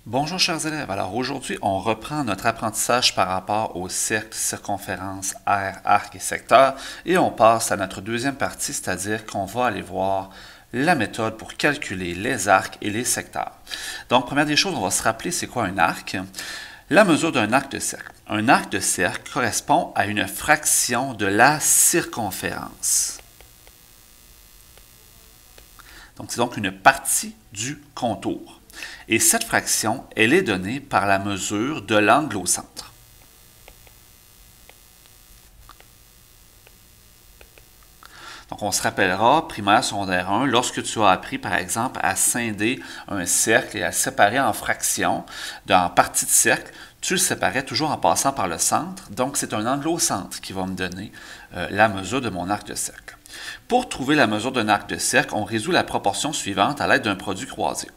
Bonjour chers élèves, alors aujourd'hui on reprend notre apprentissage par rapport aux cercles, circonférences, aires, arcs et secteurs et on passe à notre deuxième partie, c'est-à-dire qu'on va aller voir la méthode pour calculer les arcs et les secteurs. Donc première des choses, on va se rappeler c'est quoi un arc. La mesure d'un arc de cercle. Un arc de cercle correspond à une fraction de la circonférence. Donc c'est donc une partie du contour. Et cette fraction, elle est donnée par la mesure de l'angle au centre. Donc, on se rappellera, primaire, secondaire 1, lorsque tu as appris, par exemple, à scinder un cercle et à le séparer en fractions, en parties de cercle, tu le séparais toujours en passant par le centre. Donc, c'est un angle au centre qui va me donner la mesure de mon arc de cercle. Pour trouver la mesure d'un arc de cercle, on résout la proportion suivante à l'aide d'un produit croisé.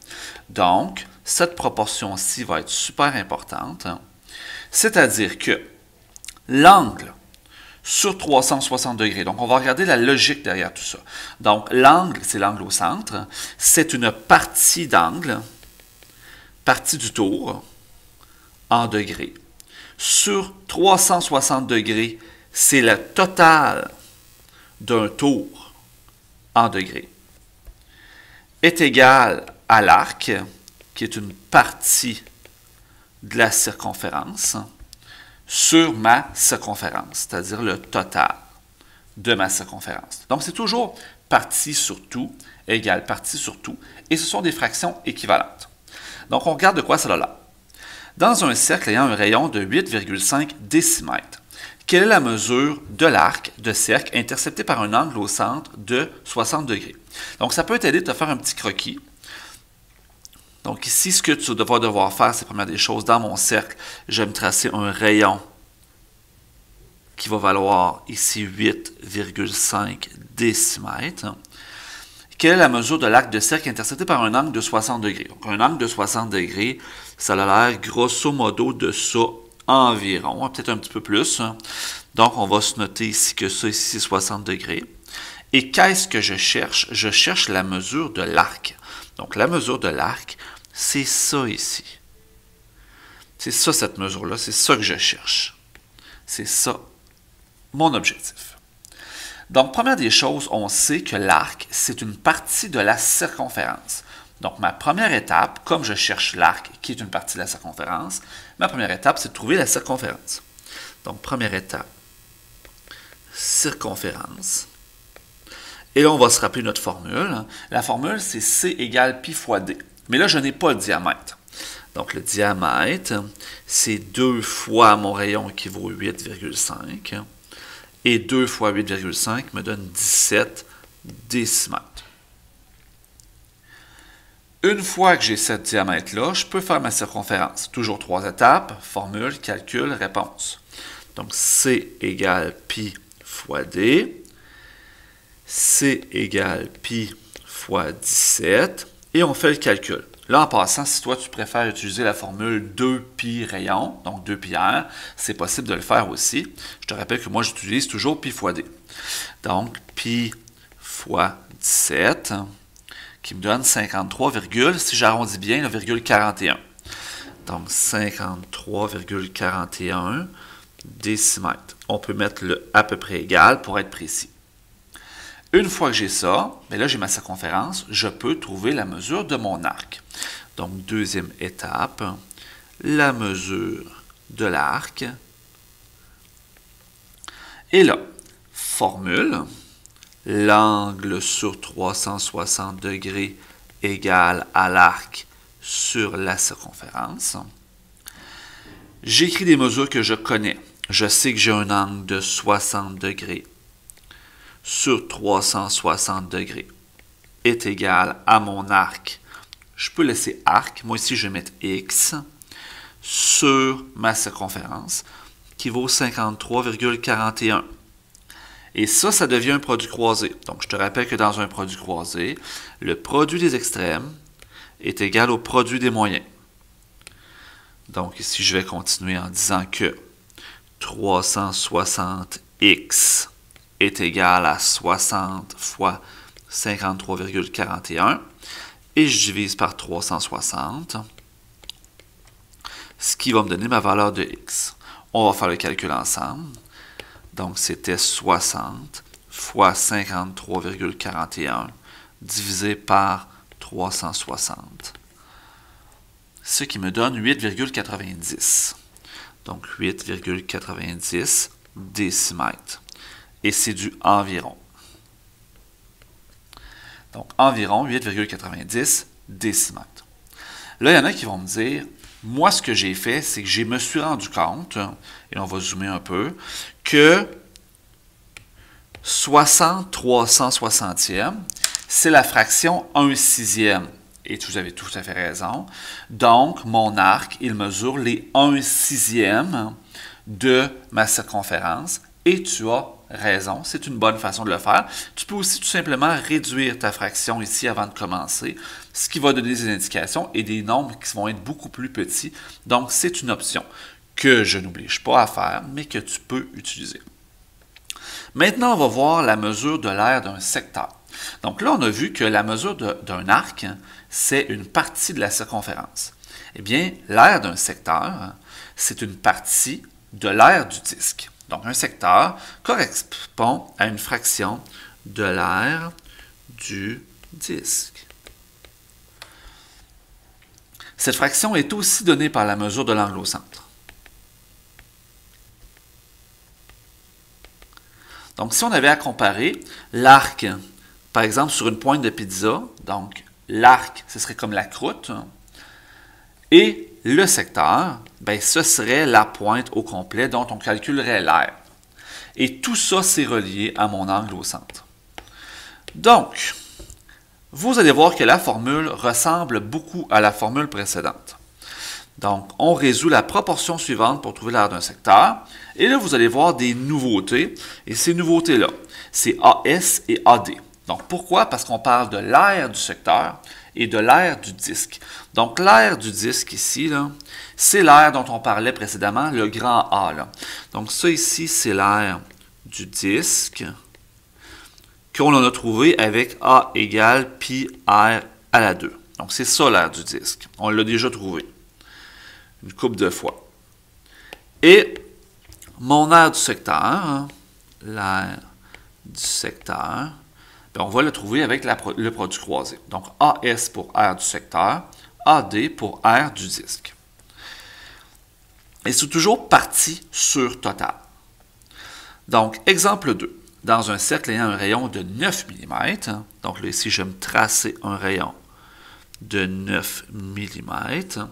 Donc, cette proportion-ci va être super importante, c'est-à-dire que l'angle sur 360 degrés, donc on va regarder la logique derrière tout ça. Donc, l'angle, c'est l'angle au centre, c'est une partie d'angle, partie du tour, en degrés. Sur 360 degrés, c'est le total d'un tour en degrés, est égal à l'arc, qui est une partie de la circonférence, sur ma circonférence, c'est-à-dire le total de ma circonférence. Donc, c'est toujours partie sur tout égale partie sur tout, et ce sont des fractions équivalentes. Donc, on regarde de quoi ça a l'air. Dans un cercle ayant un rayon de 8,5 décimètres, quelle est la mesure de l'arc de cercle intercepté par un angle au centre de 60 degrés? Donc, ça peut t'aider de te faire un petit croquis. Donc, ici, ce que tu vas devoir faire, c'est première des choses, dans mon cercle, je vais me tracer un rayon qui va valoir ici 8,5 décimètres. Quelle est la mesure de l'arc de cercle intercepté par un angle de 60 degrés? Donc, un angle de 60 degrés, ça a l'air grosso modo de ça environ, peut-être un petit peu plus. Donc, on va se noter ici que ça, ici, c'est 60 degrés. Et qu'est-ce que je cherche? Je cherche la mesure de l'arc. Donc, la mesure de l'arc, c'est ça ici. C'est ça, cette mesure-là. C'est ça que je cherche. C'est ça, mon objectif. Donc, première des choses, on sait que l'arc, c'est une partie de la circonférence. Donc, ma première étape, comme je cherche l'arc, qui est une partie de la circonférence, ma première étape, c'est de trouver la circonférence. Donc, première étape, circonférence. Et là, on va se rappeler notre formule. La formule, c'est C égale pi fois D. Mais là, je n'ai pas le diamètre. Donc, le diamètre, c'est 2 fois mon rayon qui vaut 8,5. Et 2 fois 8,5 me donne 17 décimètres. Une fois que j'ai ce diamètre-là, je peux faire ma circonférence. Toujours 3 étapes, formule, calcul, réponse. Donc, C égale pi fois D. C égale pi fois 17. Et on fait le calcul. Là, en passant, si toi, tu préfères utiliser la formule 2pi rayon, donc 2 pi r, c'est possible de le faire aussi. Je te rappelle que moi, j'utilise toujours pi fois d. Donc, pi fois 17, qui me donne 53, si j'arrondis bien, le virgule 41. Donc, 53,41 décimètres. On peut mettre le à peu près égal pour être précis. Une fois que j'ai ça, bien là j'ai ma circonférence, je peux trouver la mesure de mon arc. Donc, deuxième étape, la mesure de l'arc. Et là, formule, l'angle sur 360 degrés égale à l'arc sur la circonférence. J'écris des mesures que je connais. Je sais que j'ai un angle de 60 degrés sur 360 degrés est égal à mon arc. Je peux laisser arc, moi ici je vais mettre x, sur ma circonférence, qui vaut 53,41. Et ça devient un produit croisé. Donc je te rappelle que dans un produit croisé, le produit des extrêmes est égal au produit des moyens. Donc ici je vais continuer en disant que 360x est égal à 60 fois 53,41 et je divise par 360 ce qui va me donner ma valeur de x. On va faire le calcul ensemble. Donc, c'était 60 fois 53,41 divisé par 360. Ce qui me donne 8,90. Donc, 8,90 décimètres. Et c'est du environ. Donc, environ 8,90 décimètres. Là, il y en a qui vont me dire, moi, ce que j'ai fait, c'est que je me suis rendu compte, et on va zoomer un peu, que 60 360e, c'est la fraction 1 sixième. Et vous avez tout à fait raison. Donc, mon arc, il mesure les 1 sixième de ma circonférence. Et tu as raison, c'est une bonne façon de le faire. Tu peux aussi tout simplement réduire ta fraction ici avant de commencer, ce qui va donner des indications et des nombres qui vont être beaucoup plus petits. Donc, c'est une option que je n'oblige pas à faire, mais que tu peux utiliser. Maintenant, on va voir la mesure de l'aire d'un secteur. Donc là, on a vu que la mesure d'un arc, c'est une partie de la circonférence. Eh bien, l'aire d'un secteur, c'est une partie de l'aire du disque. Donc, un secteur correspond à une fraction de l'aire du disque. Cette fraction est aussi donnée par la mesure de l'angle au centre. Donc, si on avait à comparer l'arc, par exemple, sur une pointe de pizza, donc l'arc, ce serait comme la croûte, et le secteur, ben, ce serait la pointe au complet dont on calculerait l'aire. Et tout ça, c'est relié à mon angle au centre. Donc, vous allez voir que la formule ressemble beaucoup à la formule précédente. Donc, on résout la proportion suivante pour trouver l'aire d'un secteur. Et là, vous allez voir des nouveautés. Et ces nouveautés-là, c'est AS et AD. Donc, pourquoi? Parce qu'on parle de l'aire du secteur et de l'aire du disque. Donc, l'aire du disque ici, c'est l'aire dont on parlait précédemment, le grand A. Là. Donc, ça ici, c'est l'aire du disque qu'on en a trouvé avec A égale pi R à la 2. Donc, c'est ça l'aire du disque. On l'a déjà trouvé une couple de fois. Et mon aire du secteur, l'aire du secteur, bien, on va le trouver avec le produit croisé. Donc, AS pour aire du secteur, AD pour aire du disque. Et c'est toujours partie sur total. Donc, exemple 2. Dans un cercle ayant un rayon de 9 mm, donc là, ici, je vais me tracer un rayon de 9 mm,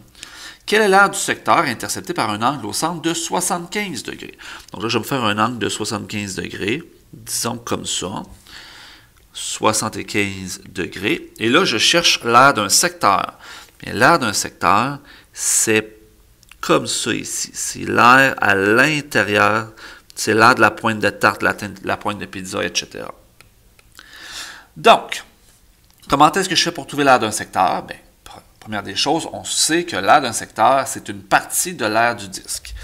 quelle est l'aire du secteur interceptée par un angle au centre de 75 degrés? Donc là, je vais me faire un angle de 75 degrés, disons comme ça, 75 degrés. Et là, je cherche l'aire d'un secteur. Bien, l'aire d'un secteur, c'est comme ça ici. C'est l'aire à l'intérieur, c'est l'aire de la pointe de tarte, la pointe de pizza, etc. Donc, comment est-ce que je fais pour trouver l'aire d'un secteur? Bien, première des choses, on sait que l'aire d'un secteur, c'est une partie de l'aire du disque.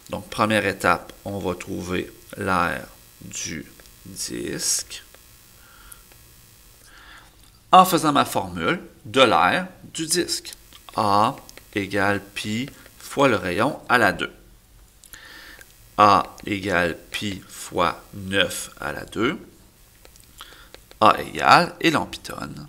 Donc, première étape, on va trouver l'aire du disque en faisant ma formule de l'aire du disque. A égale pi fois le rayon à la 2. A égale pi fois 9 à la 2. A égale, et l'empythone,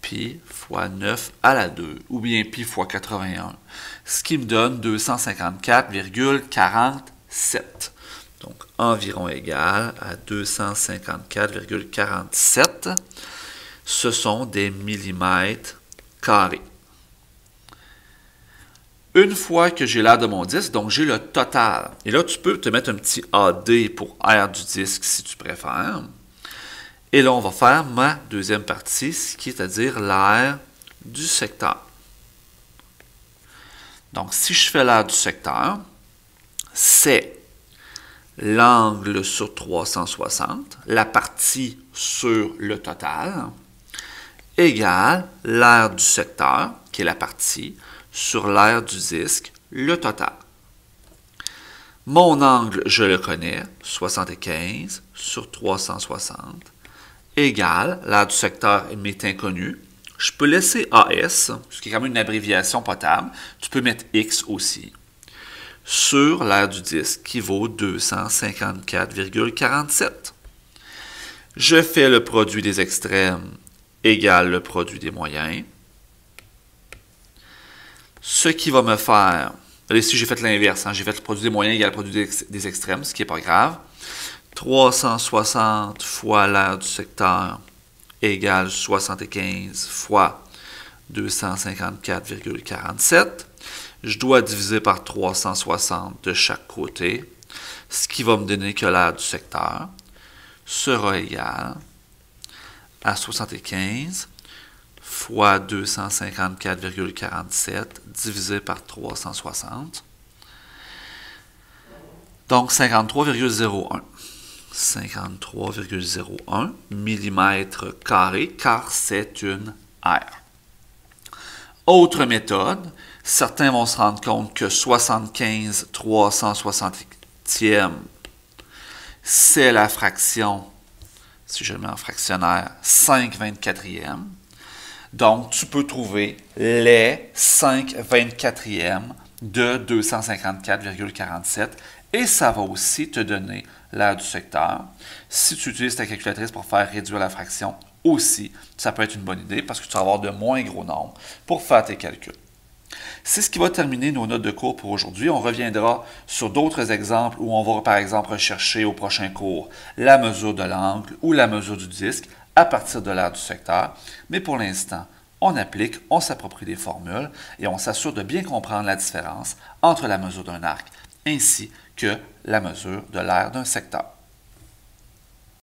pi fois 9 à la 2, ou bien pi fois 81, ce qui me donne 254,47. Donc, environ égal à 254,47. Ce sont des millimètres carrés. Une fois que j'ai l'aire de mon disque, donc j'ai le total. Et là, tu peux te mettre un petit AD pour aire du disque si tu préfères. Et là, on va faire ma deuxième partie, ce qui est à dire l'aire du secteur. Donc, si je fais l'aire du secteur, c'est l'angle sur 360, la partie sur le total, égale l'aire du secteur, qui est la partie, sur l'aire du disque, le total. Mon angle, je le connais, 75 sur 360, égale, l'aire du secteur m'est inconnue, Je peux laisser AS, ce qui est quand même une abréviation potable. Tu peux mettre X aussi, sur l'aire du disque qui vaut 254,47. Je fais le produit des extrêmes égale le produit des moyens. Ce qui va me faire, ici j'ai fait l'inverse, j'ai fait le produit des moyens égale le produit des extrêmes, ce qui n'est pas grave. 360 fois l'aire du secteur égale 75 fois 254,47. Je dois diviser par 360 de chaque côté, ce qui va me donner que l'aire du secteur sera égal à 75 fois 254,47 divisé par 360. Donc 53,01. 53,01 mm², car c'est une aire. Autre méthode, certains vont se rendre compte que 75 360e, c'est la fraction, si je le mets en fractionnaire, 5/24e. Donc, tu peux trouver les 5/24e de 254,47 et ça va aussi te donner l'aire du secteur. Si tu utilises ta calculatrice pour faire réduire la fraction aussi, ça peut être une bonne idée parce que tu vas avoir de moins gros nombres pour faire tes calculs. C'est ce qui va terminer nos notes de cours pour aujourd'hui. On reviendra sur d'autres exemples où on va par exemple rechercher au prochain cours la mesure de l'angle ou la mesure du disque à partir de l'aire du secteur. Mais pour l'instant, on applique, on s'approprie des formules et on s'assure de bien comprendre la différence entre la mesure d'un arc ainsi que la mesure de l'aire d'un secteur.